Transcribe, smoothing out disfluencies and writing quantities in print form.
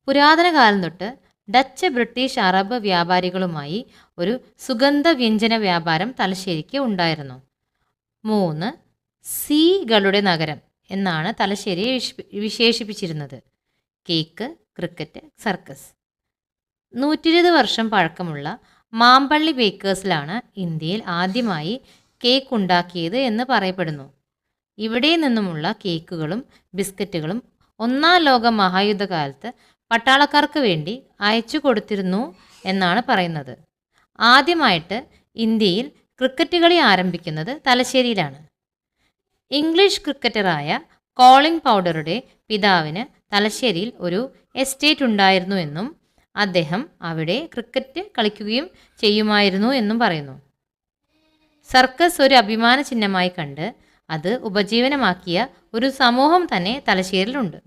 പുരാതന കാലം തൊട്ട് ഡച്ച്, ബ്രിട്ടീഷ്, അറബ് വ്യാപാരികളുമായി ഒരു സുഗന്ധവ്യഞ്ജന വ്യാപാരം തലശ്ശേരിക്ക് ഉണ്ടായിരുന്നു. 3. സീകളുടെ നഗരം എന്നാണ് തലശ്ശേരിയെ വിശേഷിപ്പിച്ചിരുന്നത്. Cake, cricket, circus. 120 വർഷം പഴക്കമുള്ള മാമ്പള്ളി ബേക്കേഴ്സിലാണ് ഇന്ത്യയിൽ ആദ്യമായി കേക്ക് ഉണ്ടാക്കിയത് എന്ന് പറയപ്പെടുന്നു. ഇവിടെ നിന്നുമുള്ള കേക്കുകളും ബിസ്ക്കറ്റുകളും 1-ാം ലോക മഹായുദ്ധകാലത്ത് പട്ടാളക്കാർക്ക് വേണ്ടി അയച്ചു കൊടുത്തിരുന്നു എന്നാണ് പറയുന്നത്. ആദ്യമായിട്ട് ഇന്ത്യയിൽ ക്രിക്കറ്റ് കളി ആരംഭിക്കുന്നത് തലശ്ശേരിയിലാണ്. ഇംഗ്ലീഷ് ക്രിക്കറ്ററായ കോളിൻ പൗഡറുടെ പിതാവിന് തലശ്ശേരിയിൽ ഒരു എസ്റ്റേറ്റ് ഉണ്ടായിരുന്നു എന്നും അദ്ദേഹം അവിടെ ക്രിക്കറ്റ് കളിക്കുകയും ചെയ്യുമായിരുന്നു എന്നും പറയുന്നു. സർക്കസ് ഒരു അഭിമാന ചിഹ്നമായി കണ്ട് അത് ഉപജീവനമാക്കിയ ഒരു സമൂഹം തന്നെ തലശ്ശേരിയിലുണ്ട്.